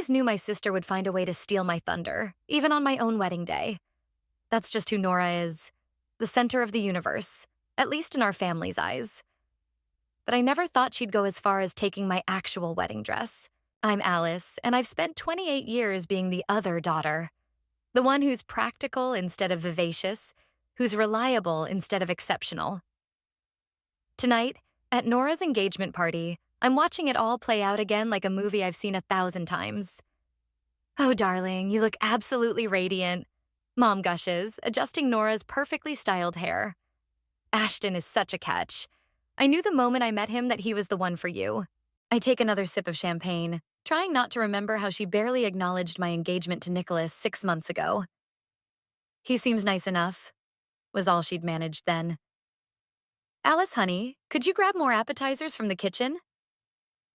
always knew my sister would find a way to steal my thunder, even on my own wedding day. That's just who Nora is, the center of the universe, at least in our family's eyes. But I never thought she'd go as far as taking my actual wedding dress. I'm Alice, and I've spent 28 years being the other daughter. The one who's practical instead of vivacious, who's reliable instead of exceptional. Tonight, at Nora's engagement party, I'm watching it all play out again like a movie I've seen 1,000 times. "Oh, darling, you look absolutely radiant," Mom gushes, adjusting Nora's perfectly styled hair. "Ashton is such a catch. I knew the moment I met him that he was the one for you." I take another sip of champagne, trying not to remember how she barely acknowledged my engagement to Nicholas 6 months ago. "He seems nice enough," was all she'd managed then. "Alice, honey, could you grab more appetizers from the kitchen?"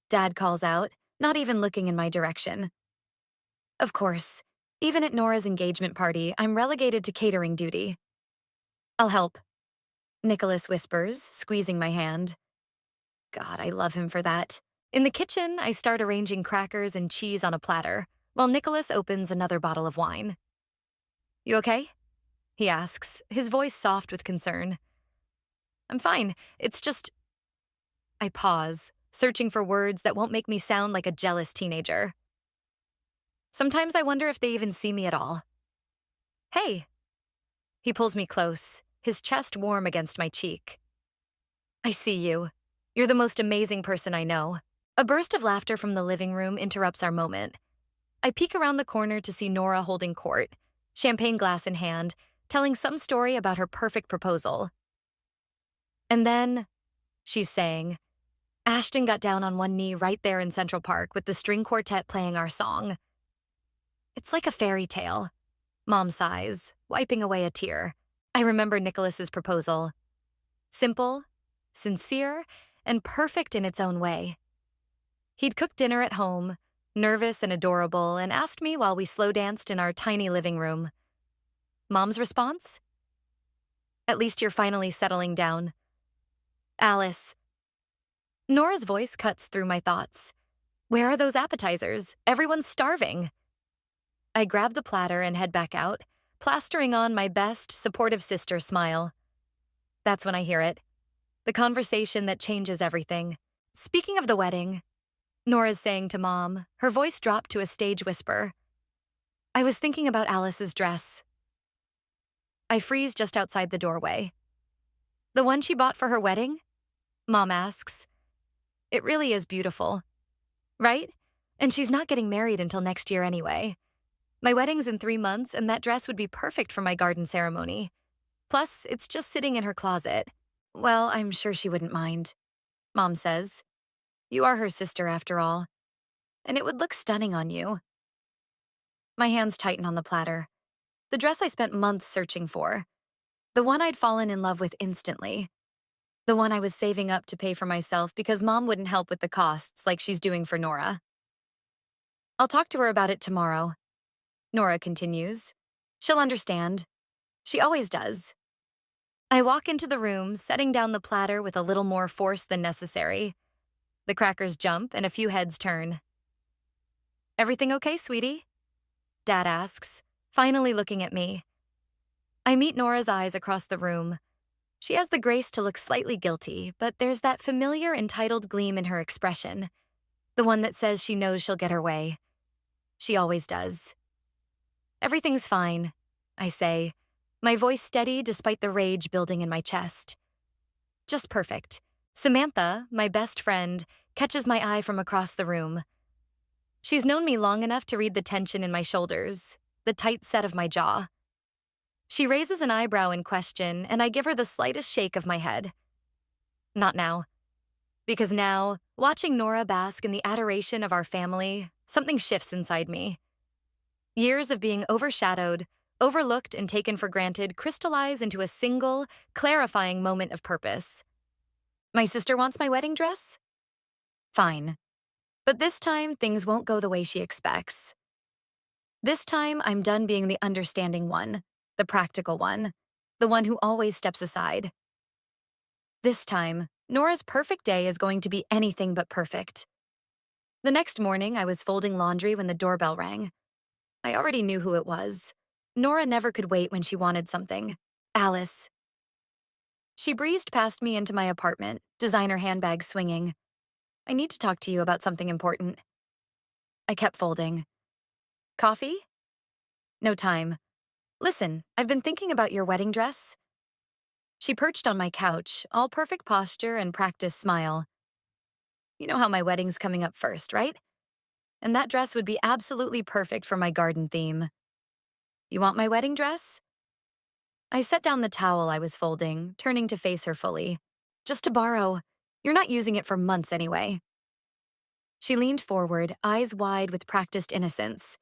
Dad calls out, not even looking in my direction. Of course, even at Nora's engagement party, I'm relegated to catering duty. "I'll help," Nicholas whispers, squeezing my hand. God, I love him for that. In the kitchen, I start arranging crackers and cheese on a platter, while Nicholas opens another bottle of wine. "You okay?" he asks, his voice soft with concern. "I'm fine. It's just—" I pause, searching for words that won't make me sound like a jealous teenager. Sometimes I wonder if they even see me at all. "Hey." He pulls me close, his chest warm against my cheek. "I see you. You're the most amazing person I know." A burst of laughter from the living room interrupts our moment. I peek around the corner to see Nora holding court, champagne glass in hand, telling some story about her perfect proposal. "And then," she's saying, "Ashton got down on one knee right there in Central Park with the string quartet playing our song." It's like a fairy tale. Mom sighs, wiping away a tear. I remember Nicholas's proposal. Simple, sincere, and perfect in its own way. He'd cooked dinner at home, nervous and adorable, and asked me while we slow danced in our tiny living room. Mom's response? "At least you're finally settling down." "Alice." Nora's voice cuts through my thoughts. "Where are those appetizers? Everyone's starving." I grab the platter and head back out, plastering on my best, supportive sister smile. That's when I hear it. The conversation that changes everything. "Speaking of the wedding," Nora's saying to Mom, her voice dropped to a stage whisper. "I was thinking about Alice's dress." I freeze just outside the doorway. "The one she bought for her wedding?" Mom asks. "It really is beautiful. Right? And she's not getting married until next year anyway. My wedding's in 3 months, and that dress would be perfect for my garden ceremony. Plus, it's just sitting in her closet." "Well, I'm sure she wouldn't mind," Mom says. "You are her sister, after all. And it would look stunning on you." My hands tighten on the platter. The dress I spent months searching for. The one I'd fallen in love with instantly. The one I was saving up to pay for myself because Mom wouldn't help with the costs like she's doing for Nora. "I'll talk to her about it tomorrow," Nora continues. "She'll understand. She always does." I walk into the room, setting down the platter with a little more force than necessary. The crackers jump and a few heads turn. "Everything okay, sweetie?" Dad asks, finally looking at me. I meet Nora's eyes across the room. She has the grace to look slightly guilty, but there's that familiar, entitled gleam in her expression. The one that says she knows she'll get her way. She always does. "Everything's fine," I say, my voice steady despite the rage building in my chest. "Just perfect." Samantha, my best friend, catches my eye from across the room. She's known me long enough to read the tension in my shoulders, the tight set of my jaw. She raises an eyebrow in question, and I give her the slightest shake of my head. Not now. Because now, watching Nora bask in the adoration of our family, something shifts inside me. Years of being overshadowed, overlooked, and taken for granted crystallize into a single, clarifying moment of purpose. My sister wants my wedding dress? Fine. But this time, things won't go the way she expects. This time, I'm done being the understanding one, the practical one, the one who always steps aside. This time, Nora's perfect day is going to be anything but perfect. The next morning, I was folding laundry when the doorbell rang. I already knew who it was. Nora never could wait when she wanted something. Alice. She breezed past me into my apartment, designer handbag swinging. I need to talk to you about something important. I kept folding. Coffee? No time. Listen, I've been thinking about your wedding dress. She perched on my couch, all perfect posture and practiced smile. You know how my wedding's coming up first, right? And that dress would be absolutely perfect for my garden theme. You want my wedding dress? I set down the towel I was folding, turning to face her fully. Just to borrow. You're not using it for months anyway. She leaned forward, eyes wide with practiced innocence.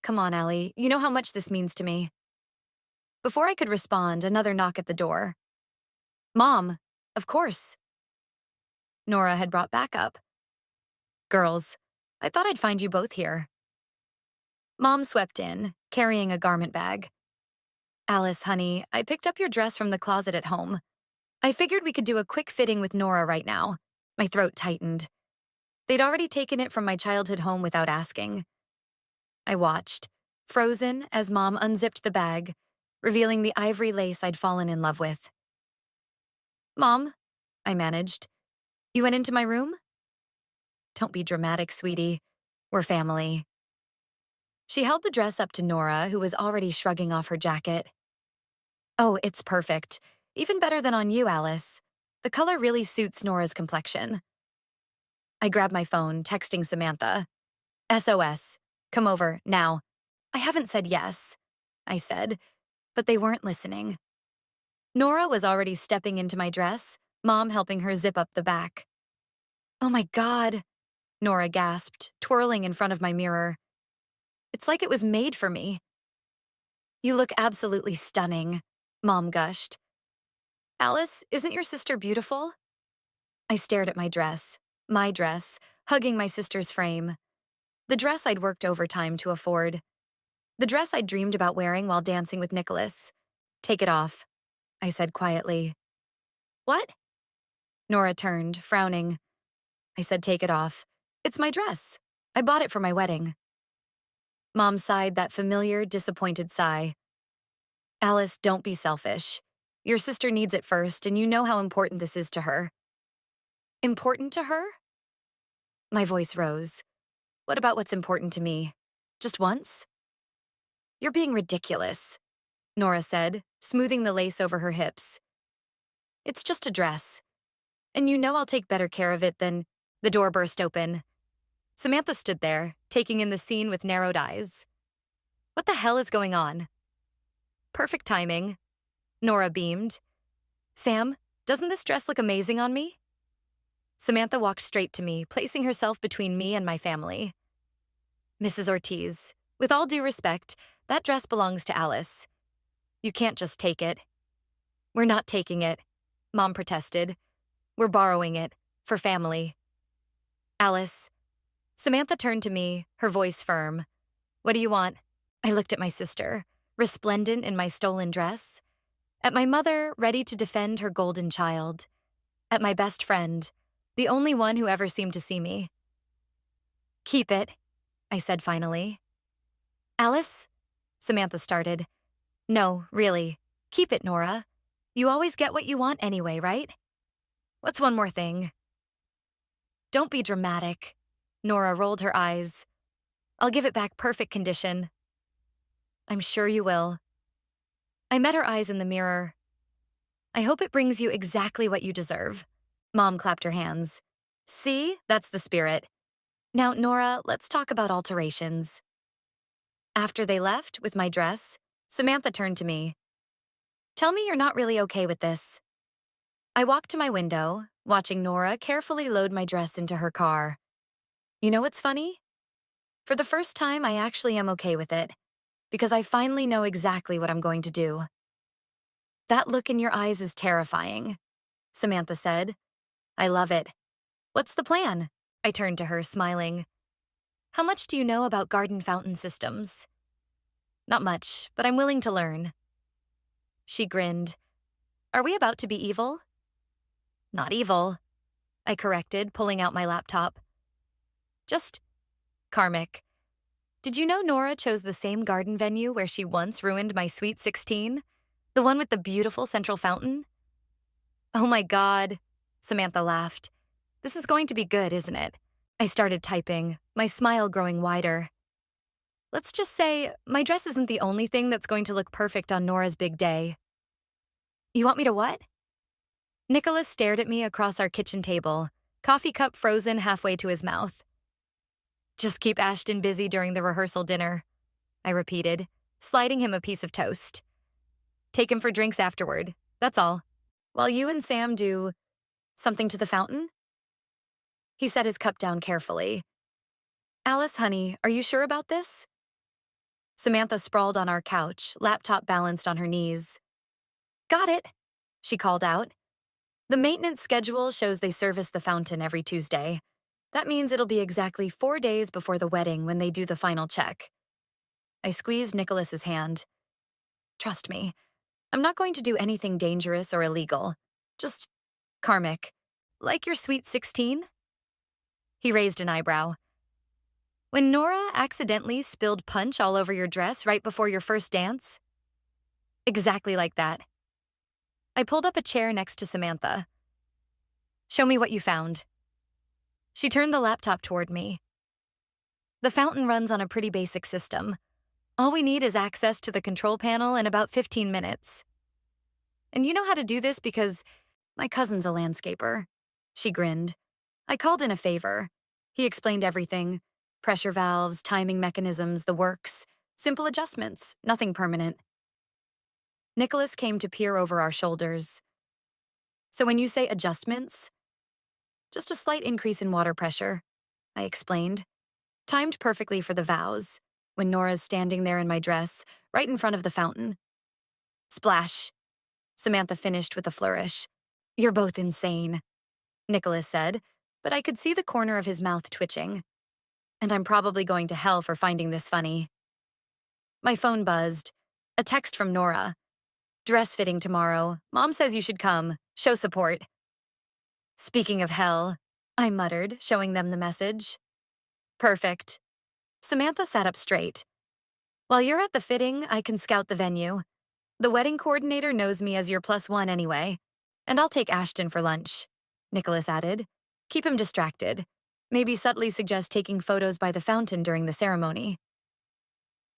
Come on, Allie, you know how much this means to me. Before I could respond, another knock at the door. Mom, of course. Nora had brought back up. Girls, I thought I'd find you both here. Mom swept in, carrying a garment bag. Alice, honey, I picked up your dress from the closet at home. I figured we could do a quick fitting with Nora right now. My throat tightened. They'd already taken it from my childhood home without asking. I watched, frozen as Mom unzipped the bag, revealing the ivory lace I'd fallen in love with. Mom, I managed. You went into my room? Don't be dramatic, sweetie. We're family. She held the dress up to Nora, who was already shrugging off her jacket. Oh, it's perfect. Even better than on you, Alice. The color really suits Nora's complexion. I grabbed my phone, texting Samantha. SOS. Come over, now. I haven't said yes, I said, but they weren't listening. Nora was already stepping into my dress, Mom helping her zip up the back. Oh my God, Nora gasped, twirling in front of my mirror. It's like it was made for me. You look absolutely stunning, Mom gushed. Alice, isn't your sister beautiful? I stared at my dress, hugging my sister's frame. The dress I'd worked overtime to afford. The dress I'd dreamed about wearing while dancing with Nicholas. Take it off, I said quietly. What? Nora turned, frowning. I said take it off. It's my dress. I bought it for my wedding. Mom sighed that familiar, disappointed sigh. Alice, don't be selfish. Your sister needs it first, and you know how important this is to her. Important to her? My voice rose. What about what's important to me? Just once? You're being ridiculous, Nora said, smoothing the lace over her hips. It's just a dress. And you know I'll take better care of it than... The door burst open. Samantha stood there, taking in the scene with narrowed eyes. What the hell is going on? Perfect timing. Nora beamed. Sam, doesn't this dress look amazing on me? Samantha walked straight to me, placing herself between me and my family. Mrs. Ortiz, with all due respect, that dress belongs to Alice. You can't just take it. We're not taking it, Mom protested. We're borrowing it, for family. Alice. Samantha turned to me, her voice firm. What do you want? I looked at my sister, resplendent in my stolen dress. At my mother, ready to defend her golden child. At my best friend, the only one who ever seemed to see me. Keep it, I said finally. Alice? Samantha started. No, really. Keep it, Nora. You always get what you want anyway, right? What's one more thing? Don't be dramatic. Nora rolled her eyes. I'll give it back perfect condition. I'm sure you will. I met her eyes in the mirror. I hope it brings you exactly what you deserve. Mom clapped her hands. See, that's the spirit. Now, Nora, let's talk about alterations. After they left with my dress, Samantha turned to me. Tell me you're not really okay with this. I walked to my window, watching Nora carefully load my dress into her car. You know what's funny? For the first time, I actually am okay with it, because I finally know exactly what I'm going to do. That look in your eyes is terrifying, Samantha said. I love it. What's the plan? I turned to her, smiling. How much do you know about garden fountain systems? Not much, but I'm willing to learn. She grinned. Are we about to be evil? Not evil, I corrected, pulling out my laptop. Just karmic. Did you know Nora chose the same garden venue where she once ruined my Sweet 16? The one with the beautiful central fountain? Oh my god, Samantha laughed. This is going to be good, isn't it? I started typing, my smile growing wider. Let's just say, my dress isn't the only thing that's going to look perfect on Nora's big day. You want me to what? Nicholas stared at me across our kitchen table, coffee cup frozen halfway to his mouth. Just keep Ashton busy during the rehearsal dinner, I repeated, sliding him a piece of toast. Take him for drinks afterward, that's all. While you and Sam do something to the fountain? He set his cup down carefully. Alice, honey, are you sure about this? Samantha sprawled on our couch, laptop balanced on her knees. Got it, she called out. The maintenance schedule shows they service the fountain every Tuesday. That means it'll be exactly 4 days before the wedding when they do the final check. I squeezed Nicholas's hand. Trust me, I'm not going to do anything dangerous or illegal. Just karmic. Like your Sweet 16? He raised an eyebrow. When Nora accidentally spilled punch all over your dress right before your first dance? Exactly like that. I pulled up a chair next to Samantha. Show me what you found. She turned the laptop toward me. The fountain runs on a pretty basic system. All we need is access to the control panel in about 15 minutes. And you know how to do this because my cousin's a landscaper. She grinned. I called in a favor. He explained everything. Pressure valves, timing mechanisms, the works. Simple adjustments, nothing permanent. Nicholas came to peer over our shoulders. So when you say adjustments, just a slight increase in water pressure, I explained. Timed perfectly for the vows, when Nora's standing there in my dress, right in front of the fountain. Splash. Samantha finished with a flourish. You're both insane, Nicholas said, but I could see the corner of his mouth twitching. And I'm probably going to hell for finding this funny. My phone buzzed. A text from Nora. Dress fitting tomorrow. Mom says you should come. Show support. Speaking of hell, I muttered, showing them the message. Perfect. Samantha sat up straight. While you're at the fitting, I can scout the venue. The wedding coordinator knows me as your +1 anyway. And I'll take Ashton for lunch, Nicholas added. Keep him distracted. Maybe subtly suggest taking photos by the fountain during the ceremony.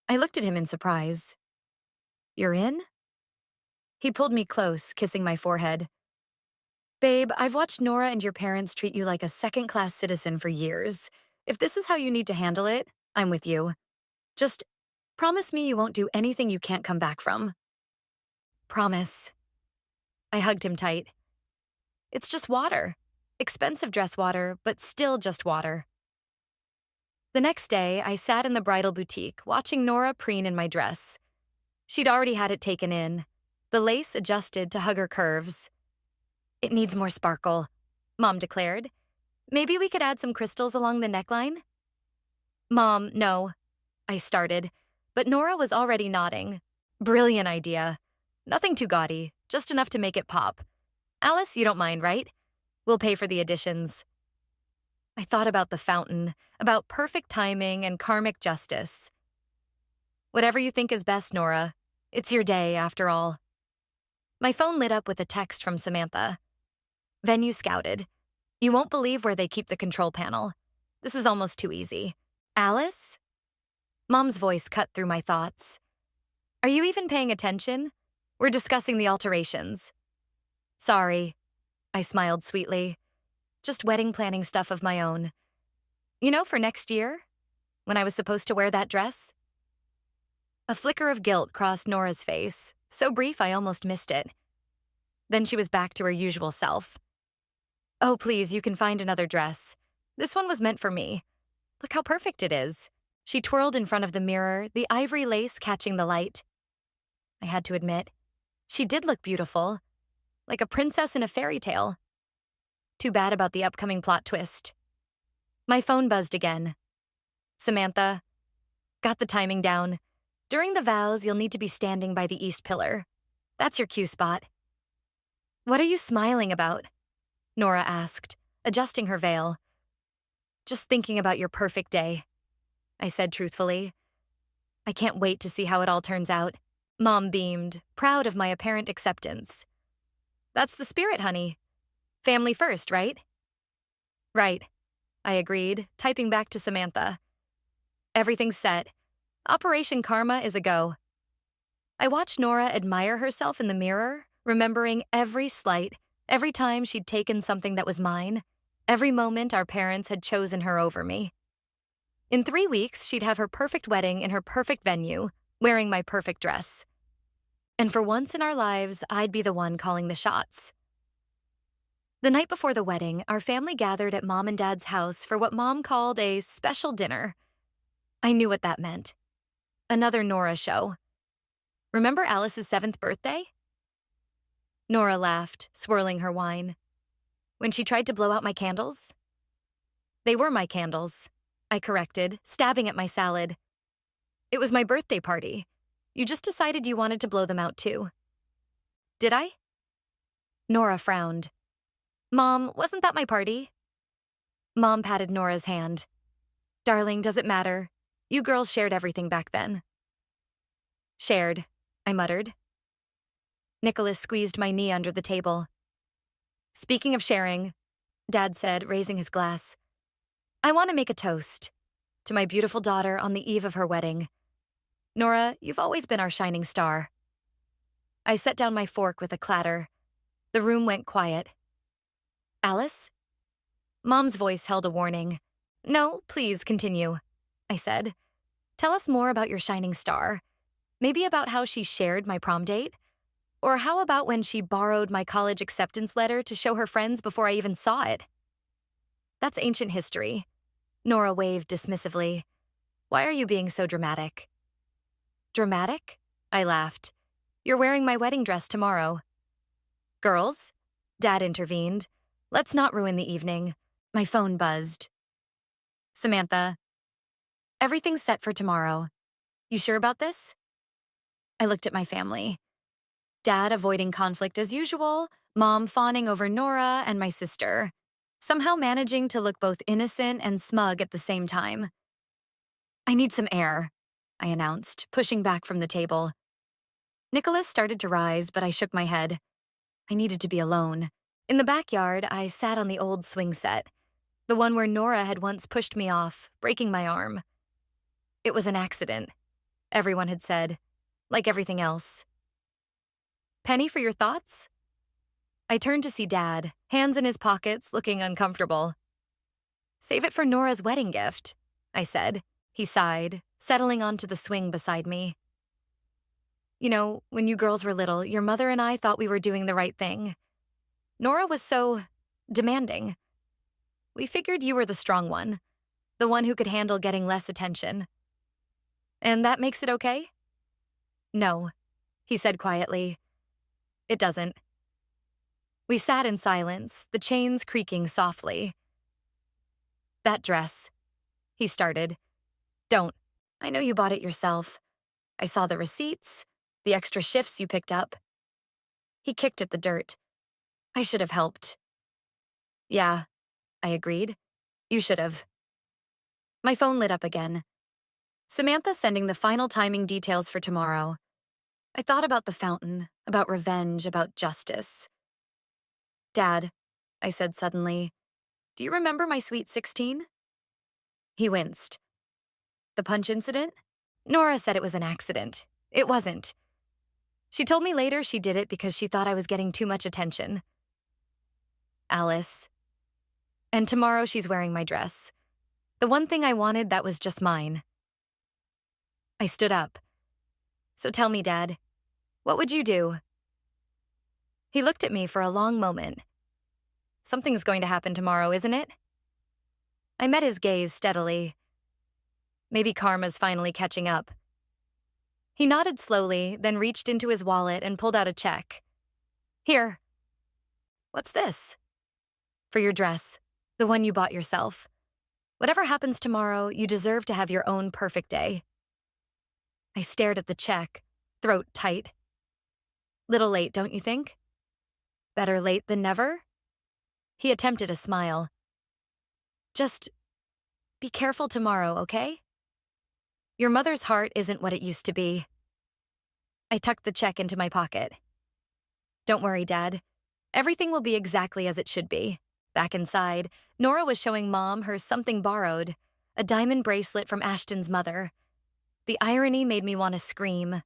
I looked at him in surprise. You're in? He pulled me close, kissing my forehead. Babe, I've watched Nora and your parents treat you like a second-class citizen for years. If this is how you need to handle it, I'm with you. Just promise me you won't do anything you can't come back from. Promise. I hugged him tight. It's just water. Expensive dress water, but still just water. The next day, I sat in the bridal boutique, watching Nora preen in my dress. She'd already had it taken in. The lace adjusted to hug her curves. It needs more sparkle, Mom declared. Maybe we could add some crystals along the neckline? Mom, no, I started, but Nora was already nodding. Brilliant idea. Nothing too gaudy, just enough to make it pop. Alice, you don't mind, right? We'll pay for the additions. I thought about the fountain, about perfect timing and karmic justice. Whatever you think is best, Nora. It's your day, after all. My phone lit up with a text from Samantha. Venue scouted. You won't believe where they keep the control panel. This is almost too easy. Alice? Mom's voice cut through my thoughts. Are you even paying attention? We're discussing the alterations. Sorry, I smiled sweetly. Just wedding planning stuff of my own. You know, for next year, when I was supposed to wear that dress? A flicker of guilt crossed Nora's face, so brief I almost missed it. Then she was back to her usual self. Oh, please, you can find another dress. This one was meant for me. Look how perfect it is. She twirled in front of the mirror, the ivory lace catching the light. I had to admit, she did look beautiful, like a princess in a fairy tale. Too bad about the upcoming plot twist. My phone buzzed again. Samantha, got the timing down. During the vows, you'll need to be standing by the east pillar. That's your cue spot. What are you smiling about? Nora asked, adjusting her veil. Just thinking about your perfect day, I said truthfully. I can't wait to see how it all turns out. Mom beamed, proud of my apparent acceptance. That's the spirit, honey. Family first, right? Right, I agreed, typing back to Samantha. Everything's set. Operation Karma is a go. I watched Nora admire herself in the mirror, remembering every slight, every time she'd taken something that was mine, every moment our parents had chosen her over me. In 3 weeks, she'd have her perfect wedding in her perfect venue, wearing my perfect dress. And for once in our lives, I'd be the one calling the shots. The night before the wedding, our family gathered at Mom and Dad's house for what Mom called a special dinner. I knew what that meant. Another Nora show. Remember Alice's 7th birthday? Nora laughed, swirling her wine. When she tried to blow out my candles? They were my candles, I corrected, stabbing at my salad. It was my birthday party. You just decided you wanted to blow them out too. Did I? Nora frowned. Mom, wasn't that my party? Mom patted Nora's hand. Darling, does it matter? You girls shared everything back then. Shared, I muttered. Nicholas squeezed my knee under the table. Speaking of sharing, Dad said, raising his glass, I want to make a toast to my beautiful daughter on the eve of her wedding. Nora, you've always been our shining star. I set down my fork with a clatter. The room went quiet. Alice? Mom's voice held a warning. No, please continue, I said. Tell us more about your shining star. Maybe about how she shared my prom date? Or how about when she borrowed my college acceptance letter to show her friends before I even saw it? That's ancient history. Nora waved dismissively. Why are you being so dramatic? Dramatic? I laughed. You're wearing my wedding dress tomorrow. Girls? Dad intervened. Let's not ruin the evening. My phone buzzed. Samantha. Everything's set for tomorrow. You sure about this? I looked at my family. Dad avoiding conflict as usual, Mom fawning over Nora and my sister, somehow managing to look both innocent and smug at the same time. I need some air, I announced, pushing back from the table. Nicholas started to rise, but I shook my head. I needed to be alone. In the backyard, I sat on the old swing set, the one where Nora had once pushed me off, breaking my arm. It was an accident, everyone had said, like everything else. Penny for your thoughts? I turned to see Dad, hands in his pockets, looking uncomfortable. Save it for Nora's wedding gift, I said. He sighed, settling onto the swing beside me. You know, when you girls were little, your mother and I thought we were doing the right thing. Nora was so demanding. We figured you were the strong one, the one who could handle getting less attention. And that makes it okay? No, he said quietly. It doesn't. We sat in silence, the chains creaking softly. That dress, he started. Don't. I know you bought it yourself. I saw the receipts, the extra shifts you picked up. He kicked at the dirt. I should have helped. Yeah, I agreed. You should have. My phone lit up again. Samantha sending the final timing details for tomorrow. I thought about the fountain, about revenge, about justice. Dad, I said suddenly, do you remember my sweet 16? He winced. The punch incident? Nora said it was an accident. It wasn't. She told me later she did it because she thought I was getting too much attention. Alice. And tomorrow she's wearing my dress. The one thing I wanted that was just mine. I stood up. So tell me, Dad, what would you do? He looked at me for a long moment. Something's going to happen tomorrow, isn't it? I met his gaze steadily. Maybe karma's finally catching up. He nodded slowly, then reached into his wallet and pulled out a check. Here. What's this? For your dress, the one you bought yourself. Whatever happens tomorrow, you deserve to have your own perfect day. I stared at the check, throat tight. Little late, don't you think? Better late than never? He attempted a smile. Just Be careful tomorrow, okay? Your mother's heart isn't what it used to be. I tucked the check into my pocket. Don't worry, Dad. Everything will be exactly as it should be. Back inside, Nora was showing Mom her something borrowed, a diamond bracelet from Ashton's mother. The irony made me want to scream.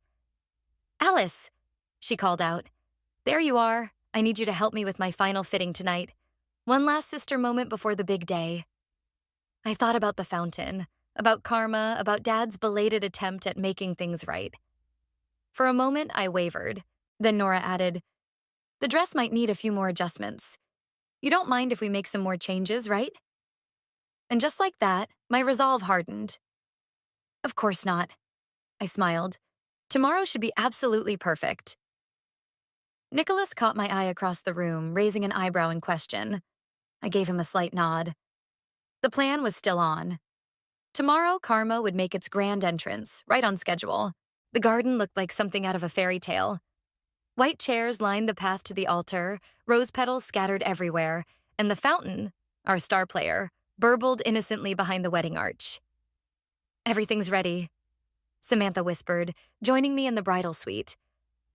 Alice, she called out. There you are. I need you to help me with my final fitting tonight. One last sister moment before the big day. I thought about the fountain, about karma, about Dad's belated attempt at making things right. For a moment, I wavered. Then Nora added, the dress might need a few more adjustments. You don't mind if we make some more changes, right? And just like that, my resolve hardened. Of course not. I smiled. Tomorrow should be absolutely perfect. Nicholas caught my eye across the room, raising an eyebrow in question. I gave him a slight nod. The plan was still on. Tomorrow, Karma would make its grand entrance, right on schedule. The garden looked like something out of a fairy tale. White chairs lined the path to the altar, rose petals scattered everywhere, and the fountain, our star player, burbled innocently behind the wedding arch. Everything's ready, Samantha whispered, joining me in the bridal suite.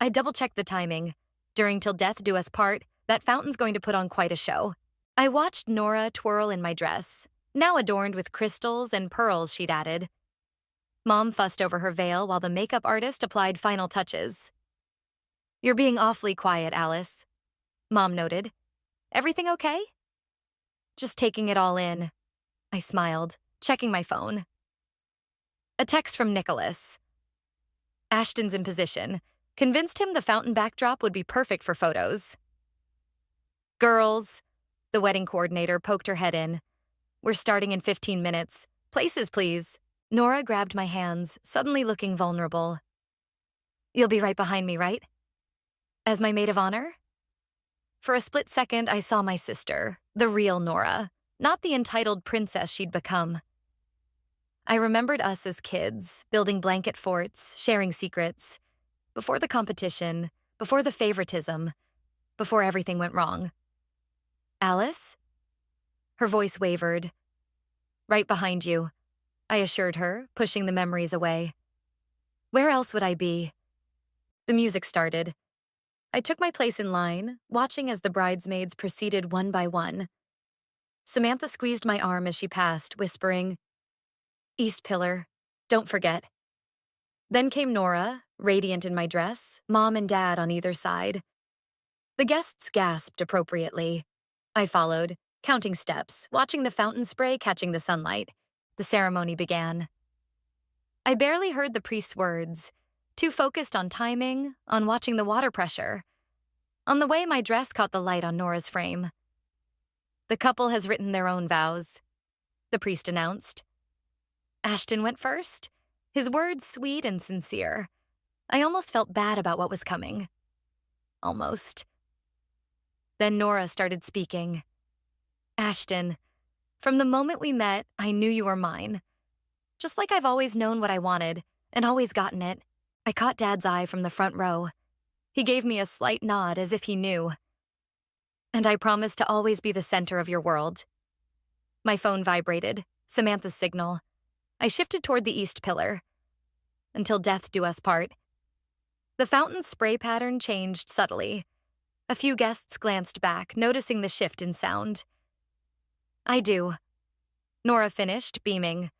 I double-checked the timing. During Till Death Do Us Part, that fountain's going to put on quite a show. I watched Nora twirl in my dress, now adorned with crystals and pearls she'd added. Mom fussed over her veil while the makeup artist applied final touches. You're being awfully quiet, Alice, Mom noted. Everything okay? Just taking it all in. I smiled, checking my phone. A text from Nicholas. Ashton's in position. Convinced him the fountain backdrop would be perfect for photos. Girls, the wedding coordinator poked her head in. We're starting in 15 minutes. Places, please. Nora grabbed my hands, suddenly looking vulnerable. You'll be right behind me, right? As my maid of honor? For a split second, I saw my sister, the real Nora, not the entitled princess she'd become. I remembered us as kids, building blanket forts, sharing secrets. Before the competition, before the favoritism, before everything went wrong. Alice? Her voice wavered. Right behind you, I assured her, pushing the memories away. Where else would I be? The music started. I took my place in line, watching as the bridesmaids proceeded one by one. Samantha squeezed my arm as she passed, whispering, East Pillar, don't forget. Then came Nora, radiant in my dress, Mom and Dad on either side. The guests gasped appropriately. I followed, counting steps, watching the fountain spray catching the sunlight. The ceremony began. I barely heard the priest's words, too focused on timing, on watching the water pressure. On the way, my dress caught the light on Nora's frame. The couple has written their own vows, the priest announced. Ashton went first, his words sweet and sincere. I almost felt bad about what was coming. Almost. Then Nora started speaking. Ashton, from the moment we met, I knew you were mine. Just like I've always known what I wanted, and always gotten it. I caught Dad's eye from the front row. He gave me a slight nod as if he knew. And I promised to always be the center of your world. My phone vibrated, Samantha's signal. I shifted toward the East Pillar. Until death do us part. The fountain's spray pattern changed subtly. A few guests glanced back, noticing the shift in sound. I do. Nora finished, beaming.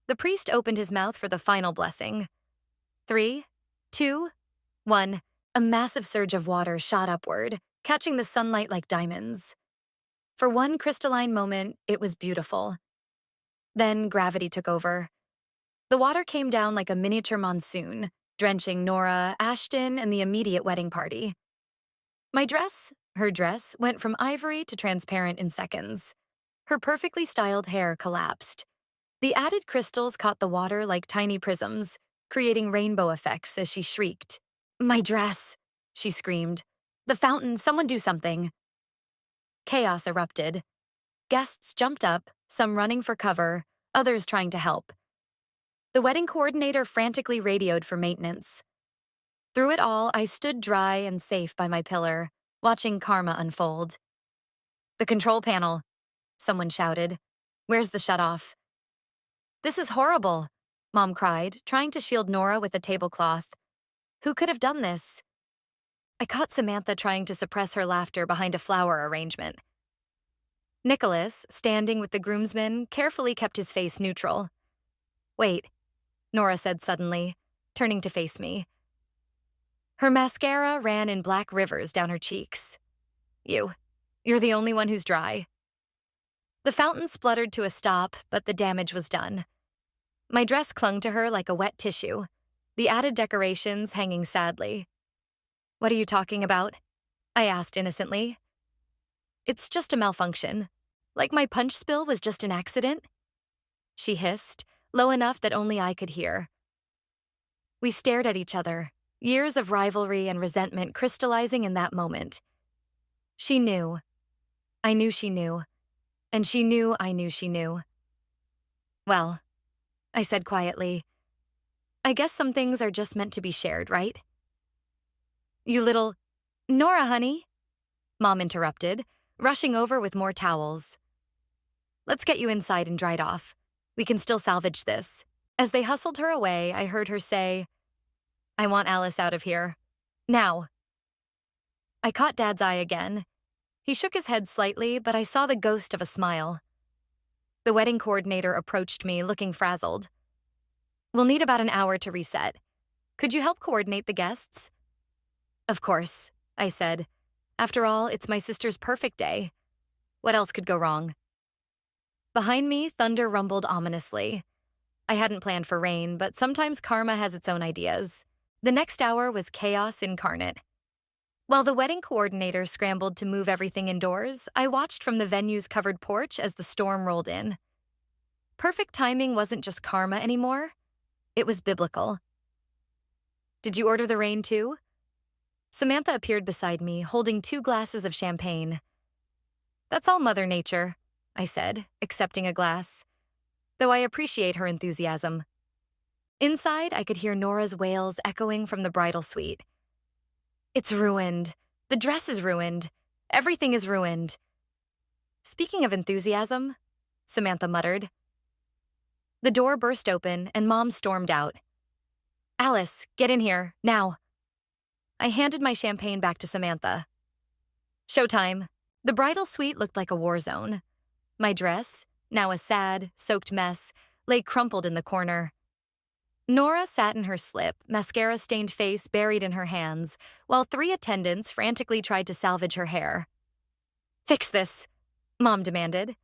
The priest opened his mouth for the final blessing. 3, 2, 1. A massive surge of water shot upward, catching the sunlight like diamonds. For one crystalline moment, it was beautiful. Then gravity took over. The water came down like a miniature monsoon, drenching Nora, Ashton, and the immediate wedding party. My dress, her dress, went from ivory to transparent in seconds. Her perfectly styled hair collapsed. The added crystals caught the water like tiny prisms, creating rainbow effects as she shrieked. My dress, she screamed. The fountain, someone do something. Chaos erupted. Guests jumped up, some running for cover, others trying to help. The wedding coordinator frantically radioed for maintenance. Through it all, I stood dry and safe by my pillar, watching karma unfold. The control panel, someone shouted. Where's the shutoff? This is horrible, Mom cried, trying to shield Nora with a tablecloth. Who could have done this? I caught Samantha trying to suppress her laughter behind a flower arrangement. Nicholas, standing with the groomsmen, carefully kept his face neutral. Wait, Nora said suddenly, turning to face me. Her mascara ran in black rivers down her cheeks. You're the only one who's dry. The fountain spluttered to a stop, but the damage was done. My dress clung to her like a wet tissue, the added decorations hanging sadly. What are you talking about? I asked innocently. It's just a malfunction. Like my punch spill was just an accident? She hissed, low enough that only I could hear. We stared at each other, years of rivalry and resentment crystallizing in that moment. She knew. I knew she knew. And she knew I knew she knew. Well, I said quietly, I guess some things are just meant to be shared, right? You little… Nora, honey, Mom interrupted, rushing over with more towels. Let's get you inside and dried off. We can still salvage this. As they hustled her away, I heard her say, I want Alice out of here. Now. I caught Dad's eye again. He shook his head slightly, but I saw the ghost of a smile. The wedding coordinator approached me, looking frazzled. We'll need about an hour to reset. Could you help coordinate the guests? Of course, I said. After all, it's my sister's perfect day. What else could go wrong? Behind me, thunder rumbled ominously. I hadn't planned for rain, but sometimes karma has its own ideas. The next hour was chaos incarnate. While the wedding coordinator scrambled to move everything indoors, I watched from the venue's covered porch as the storm rolled in. Perfect timing wasn't just karma anymore. It was biblical. Did you order the rain too? Samantha appeared beside me, holding 2 glasses of champagne. That's all Mother Nature, I said, accepting a glass, though I appreciate her enthusiasm. Inside, I could hear Nora's wails echoing from the bridal suite. It's ruined. The dress is ruined. Everything is ruined. Speaking of enthusiasm, Samantha muttered. The door burst open and Mom stormed out. Alice, get in here, now. I handed my champagne back to Samantha. Showtime. The bridal suite looked like a war zone. My dress, now a sad, soaked mess, lay crumpled in the corner. Nora sat in her slip, mascara-stained face buried in her hands, while 3 attendants frantically tried to salvage her hair. Fix this, Mom demanded.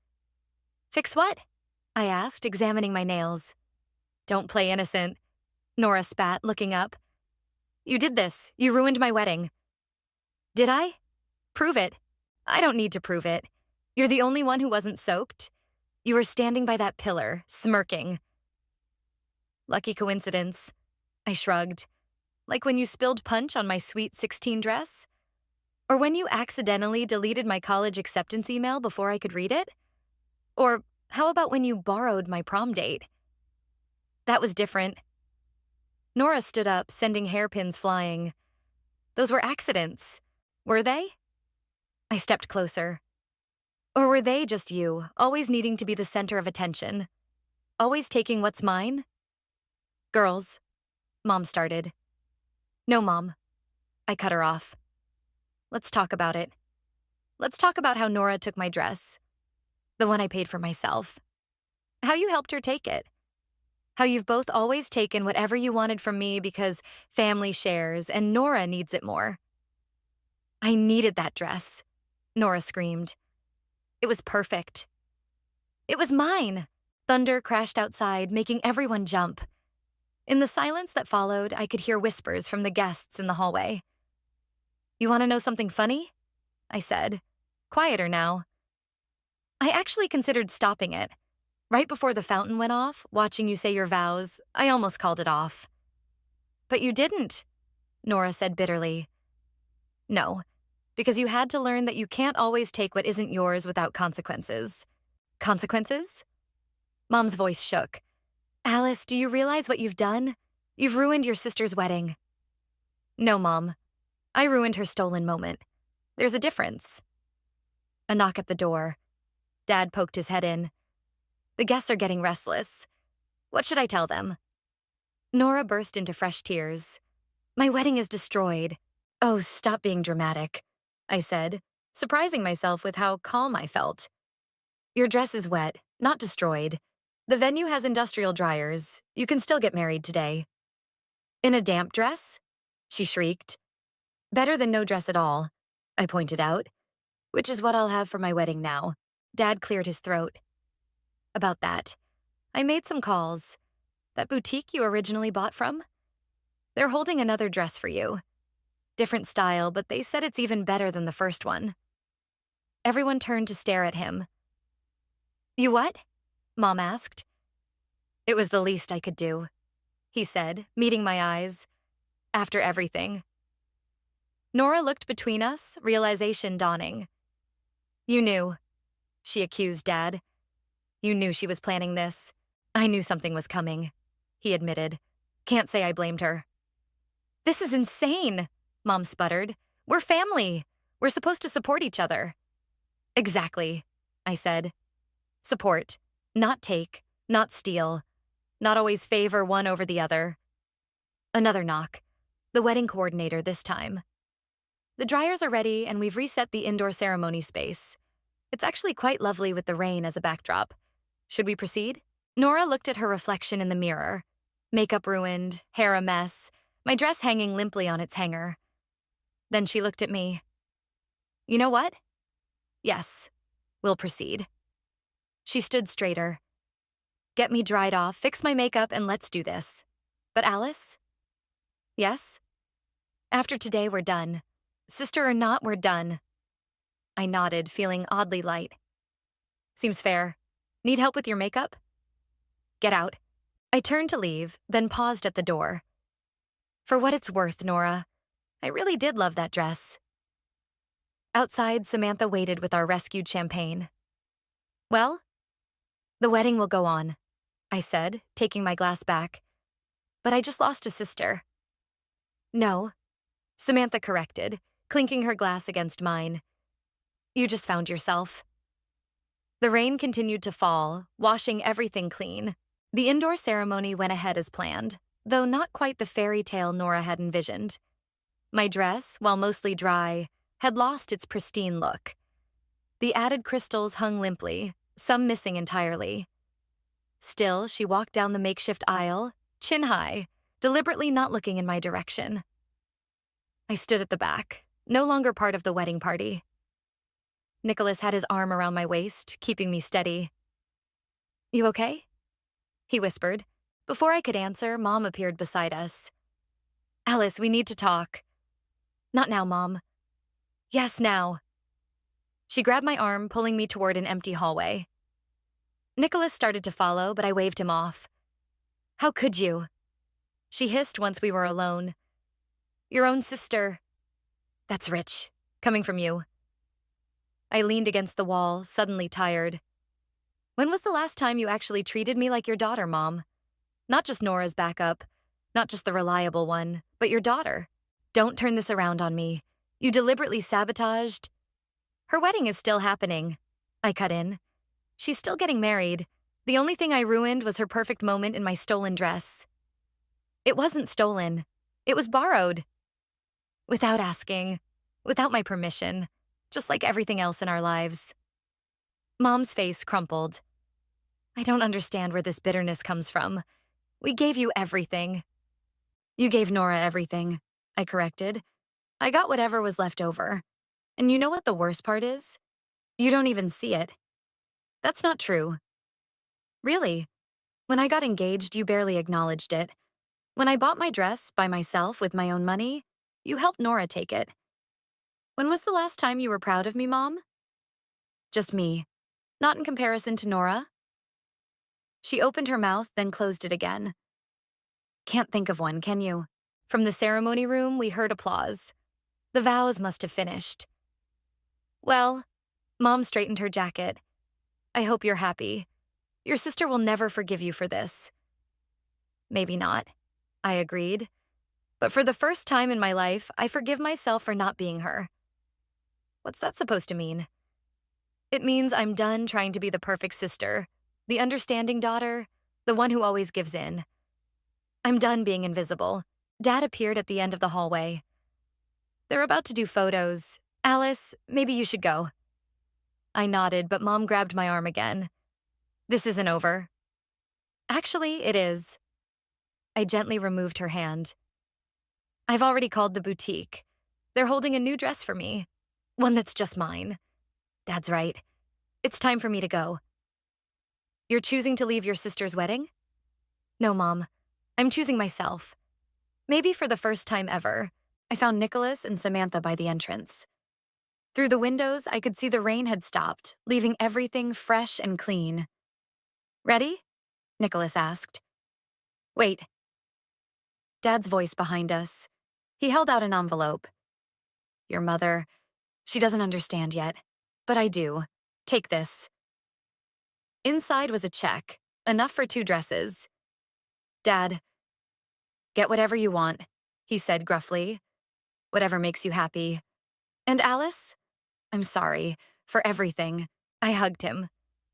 Fix what? I asked, examining my nails. Don't play innocent, Nora spat, looking up. You did this. You ruined my wedding. Did I? Prove it. I don't need to prove it. You're the only one who wasn't soaked. You were standing by that pillar, smirking. Lucky coincidence, I shrugged. Like when you spilled punch on my sweet 16 dress? Or when you accidentally deleted my college acceptance email before I could read it? Or how about when you borrowed my prom date? That was different. Nora stood up, sending hairpins flying. Those were accidents. Were they? I stepped closer. Or were they just you, always needing to be the center of attention? Always taking what's mine? Girls, Mom started. No, Mom. I cut her off. Let's talk about it. Let's talk about how Nora took my dress. The one I paid for myself. How you helped her take it. How you've both always taken whatever you wanted from me because family shares and Nora needs it more. I needed that dress, Nora screamed. It was perfect. It was mine. Thunder crashed outside, making everyone jump. In the silence that followed, I could hear whispers from the guests in the hallway. You want to know something funny? I said, quieter now. I actually considered stopping it. Right before the fountain went off, watching you say your vows, I almost called it off. But you didn't, Nora said bitterly. No, because you had to learn that you can't always take what isn't yours without consequences. Consequences? Mom's voice shook. Alice, do you realize what you've done? You've ruined your sister's wedding. No, Mom. I ruined her stolen moment. There's a difference. A knock at the door. Dad poked his head in. The guests are getting restless. What should I tell them? Nora burst into fresh tears. My wedding is destroyed. Oh, stop being dramatic, I said, surprising myself with how calm I felt. Your dress is wet, not destroyed. The venue has industrial dryers. You can still get married today. In a damp dress? She shrieked. Better than no dress at all, I pointed out, which is what I'll have for my wedding now. Dad cleared his throat. About that, I made some calls. That boutique you originally bought from? They're holding another dress for you. Different style, but they said it's even better than the first one. Everyone turned to stare at him. You what? Mom asked. It was the least I could do, he said, meeting my eyes. After everything. Nora looked between us, realization dawning. You knew, she accused Dad. You knew she was planning this. I knew something was coming, he admitted. Can't say I blamed her. This is insane, Mom sputtered. We're family. We're supposed to support each other. Exactly, I said. Support, not take, not steal, not always favor one over the other. Another knock. The wedding coordinator this time. The dryers are ready and we've reset the indoor ceremony space. It's actually quite lovely with the rain as a backdrop. Should we proceed? Nora looked at her reflection in the mirror. Makeup ruined, hair a mess, my dress hanging limply on its hanger. Then she looked at me. You know what? Yes, we'll proceed. She stood straighter. Get me dried off, fix my makeup, and let's do this. But Alice? Yes? After today, we're done. Sister or not, we're done. I nodded, feeling oddly light. Seems fair. Need help with your makeup? Get out. I turned to leave, then paused at the door. For what it's worth, Nora, I really did love that dress. Outside, Samantha waited with our rescued champagne. Well? The wedding will go on, I said, taking my glass back. But I just lost a sister. No, Samantha corrected, clinking her glass against mine. You just found yourself. The rain continued to fall, washing everything clean. The indoor ceremony went ahead as planned, though not quite the fairy tale Nora had envisioned. My dress, while mostly dry, had lost its pristine look. The added crystals hung limply, some missing entirely. Still, she walked down the makeshift aisle, chin high, deliberately not looking in my direction. I stood at the back, no longer part of the wedding party. Nicholas had his arm around my waist, keeping me steady. You okay? He whispered. Before I could answer, Mom appeared beside us. Alice, we need to talk. Not now, Mom. Yes, now. She grabbed my arm, pulling me toward an empty hallway. Nicholas started to follow, but I waved him off. How could you? She hissed once we were alone. Your own sister. That's rich, coming from you. I leaned against the wall, suddenly tired. When was the last time you actually treated me like your daughter, Mom? Not just Nora's backup, not just the reliable one, but your daughter. Don't turn this around on me. You deliberately sabotaged. Her wedding is still happening, I cut in. She's still getting married. The only thing I ruined was her perfect moment in my stolen dress. It wasn't stolen. It was borrowed. Without asking, without my permission, just like everything else in our lives. Mom's face crumpled. I don't understand where this bitterness comes from. We gave you everything. You gave Nora everything, I corrected. I got whatever was left over. And you know what the worst part is? You don't even see it. That's not true. Really? When I got engaged, you barely acknowledged it. When I bought my dress by myself with my own money, you helped Nora take it. When was the last time you were proud of me, Mom? Just me. Not in comparison to Nora. She opened her mouth, then closed it again. Can't think of one, can you? From the ceremony room, we heard applause. The vows must have finished. Well, Mom straightened her jacket. I hope you're happy. Your sister will never forgive you for this. Maybe not, I agreed. But for the first time in my life, I forgive myself for not being her. What's that supposed to mean? It means I'm done trying to be the perfect sister, the understanding daughter, the one who always gives in. I'm done being invisible. Dad appeared at the end of the hallway. They're about to do photos. Alice, maybe you should go. I nodded, but Mom grabbed my arm again. This isn't over. Actually, it is. I gently removed her hand. I've already called the boutique. They're holding a new dress for me. One that's just mine. Dad's right. It's time for me to go. You're choosing to leave your sister's wedding? No, Mom. I'm choosing myself. Maybe for the first time ever, I found Nicholas and Samantha by the entrance. Through the windows, I could see the rain had stopped, leaving everything fresh and clean. Ready? Nicholas asked. Wait. Dad's voice behind us. He held out an envelope. Your mother, she doesn't understand yet, but I do. Take this. Inside was a check, enough for 2 dresses. Dad, get whatever you want, he said gruffly. Whatever makes you happy. And Alice? I'm sorry for everything. I hugged him,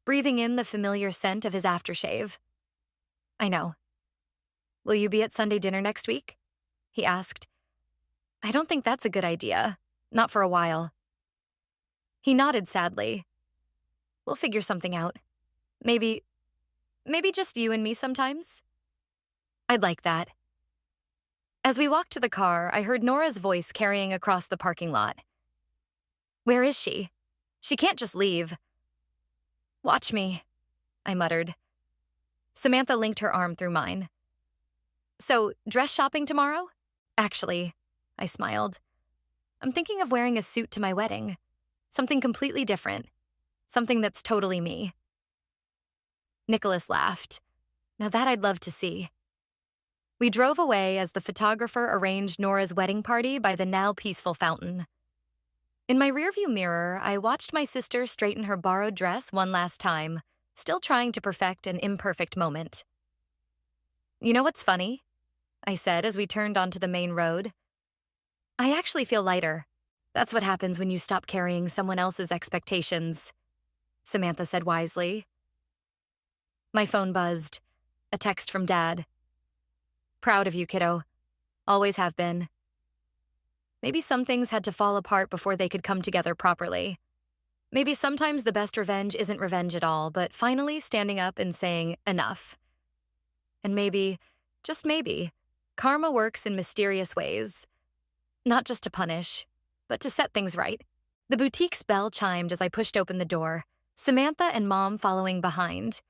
breathing in the familiar scent of his aftershave. I know. Will you be at Sunday dinner next week? He asked. I don't think that's a good idea. Not for a while. He nodded sadly. We'll figure something out. Maybe just you and me sometimes? I'd like that. As we walked to the car, I heard Nora's voice carrying across the parking lot. Where is she? She can't just leave. Watch me, I muttered. Samantha linked her arm through mine. So, dress shopping tomorrow? Actually, I smiled. I'm thinking of wearing a suit to my wedding. Something completely different. Something that's totally me. Nicholas laughed. Now that I'd love to see. We drove away as the photographer arranged Nora's wedding party by the now peaceful fountain. In my rearview mirror, I watched my sister straighten her borrowed dress one last time, still trying to perfect an imperfect moment. You know what's funny? I said as we turned onto the main road. I actually feel lighter. That's what happens when you stop carrying someone else's expectations, Samantha said wisely. My phone buzzed. A text from Dad. Proud of you, kiddo. Always have been. Maybe some things had to fall apart before they could come together properly. Maybe sometimes the best revenge isn't revenge at all, but finally standing up and saying, enough. And maybe, just maybe, karma works in mysterious ways. Not just to punish, but to set things right. The boutique's bell chimed as I pushed open the door, Samantha and Mom following behind.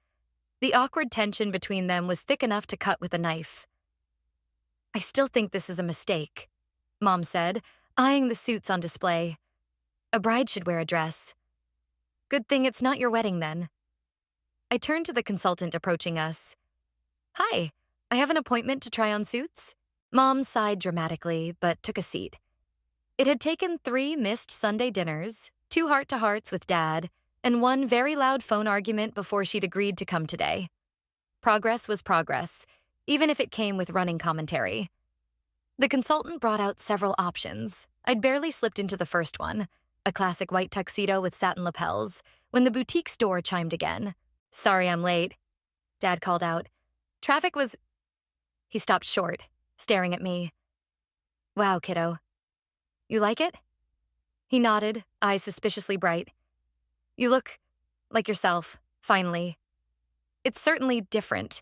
The awkward tension between them was thick enough to cut with a knife. I still think this is a mistake, Mom said, eyeing the suits on display. A bride should wear a dress. Good thing it's not your wedding, then. I turned to the consultant approaching us. Hi, I have an appointment to try on suits. Mom sighed dramatically, but took a seat. It had taken 3 missed Sunday dinners, 2 heart-to-hearts with Dad, and 1 very loud phone argument before she'd agreed to come today. Progress was progress, even if it came with running commentary. The consultant brought out several options. I'd barely slipped into the first one, a classic white tuxedo with satin lapels, when the boutique's door chimed again. Sorry I'm late, Dad called out. Traffic was... He stopped short, staring at me. Wow, kiddo. You like it? He nodded, eyes suspiciously bright. You look like yourself, finally. It's certainly different,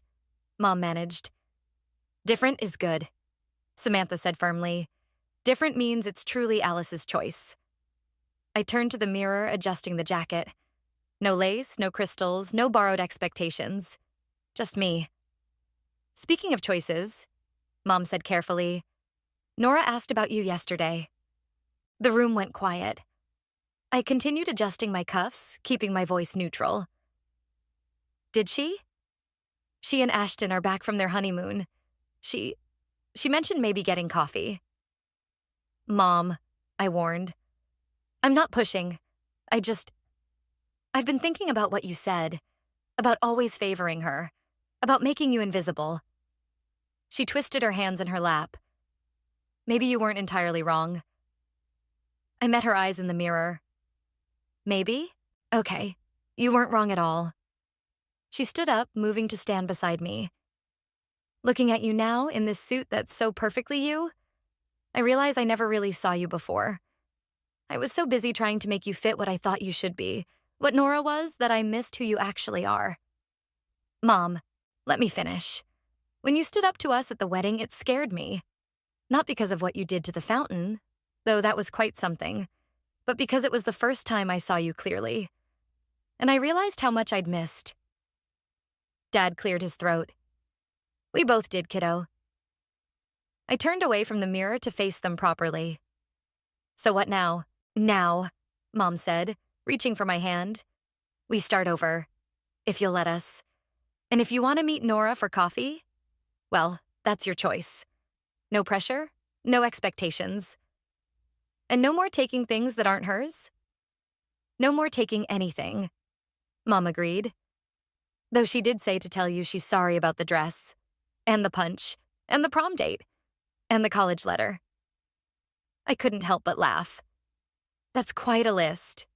Mom managed. Different is good, Samantha said firmly. Different means it's truly Alice's choice. I turned to the mirror, adjusting the jacket. No lace, no crystals, no borrowed expectations. Just me. Speaking of choices, Mom said carefully, Nora asked about you yesterday. The room went quiet. I continued adjusting my cuffs, keeping my voice neutral. Did she? She and Ashton are back from their honeymoon. She mentioned maybe getting coffee. Mom, I warned. I'm not pushing. I've been thinking about what you said, about always favoring her, about making you invisible. She twisted her hands in her lap. Maybe you weren't entirely wrong. I met her eyes in the mirror. Maybe? Okay, you weren't wrong at all. She stood up, moving to stand beside me. Looking at you now, in this suit that's so perfectly you, I realize I never really saw you before. I was so busy trying to make you fit what I thought you should be, what Nora was, that I missed who you actually are. Mom, let me finish. When you stood up to us at the wedding, it scared me. Not because of what you did to the fountain, though that was quite something, but because it was the first time I saw you clearly. And I realized how much I'd missed. Dad cleared his throat. We both did, kiddo. I turned away from the mirror to face them properly. So what now? Now, Mom said, reaching for my hand. We start over, if you'll let us. And if you want to meet Nora for coffee, well, that's your choice. No pressure, no expectations. And no more taking things that aren't hers? No more taking anything. Mom agreed. Though she did say to tell you she's sorry about the dress, and the punch, and the prom date, and the college letter. I couldn't help but laugh. That's quite a list.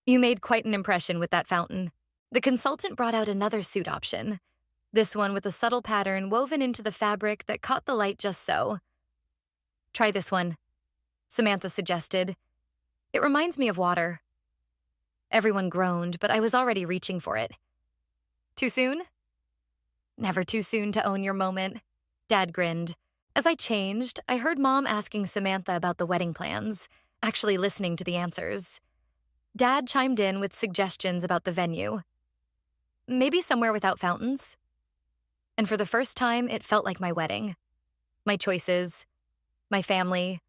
You made quite an impression with that fountain. The consultant brought out another suit option, this one with a subtle pattern woven into the fabric that caught the light just so. Try this one, Samantha suggested. It reminds me of water. Everyone groaned, but I was already reaching for it. Too soon? Never too soon to own your moment. Dad grinned. As I changed, I heard Mom asking Samantha about the wedding plans, actually listening to the answers. Dad chimed in with suggestions about the venue. Maybe somewhere without fountains. And for the first time, it felt like my wedding. My choices, my family,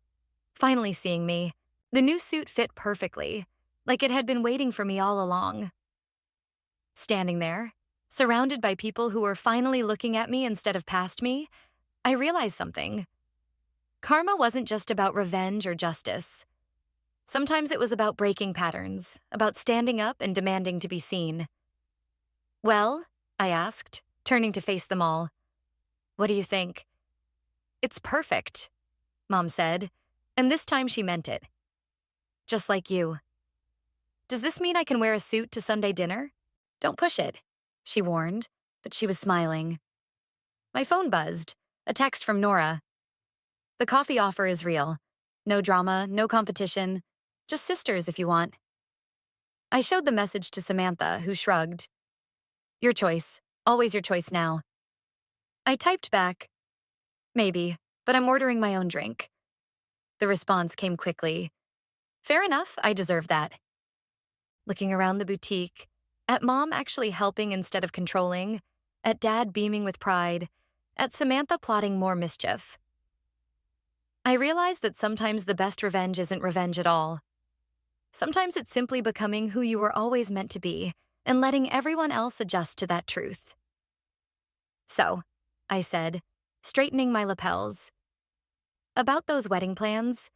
finally seeing me. The new suit fit perfectly, like it had been waiting for me all along. Standing there, surrounded by people who were finally looking at me instead of past me, I realized something. Karma wasn't just about revenge or justice. Sometimes it was about breaking patterns, about standing up and demanding to be seen. Well, I asked, turning to face them all. What do you think? It's perfect, Mom said, and this time she meant it. Just like you. Does this mean I can wear a suit to Sunday dinner? Don't push it, she warned, but she was smiling. My phone buzzed, a text from Nora. The coffee offer is real. No drama, no competition, just sisters if you want. I showed the message to Samantha, who shrugged. Your choice, always your choice now. I typed back, maybe, but I'm ordering my own drink. The response came quickly. Fair enough, I deserve that. Looking around the boutique, at Mom actually helping instead of controlling, at Dad beaming with pride, at Samantha plotting more mischief. I realized that sometimes the best revenge isn't revenge at all. Sometimes it's simply becoming who you were always meant to be and letting everyone else adjust to that truth. So, I said, straightening my lapels. About those wedding plans,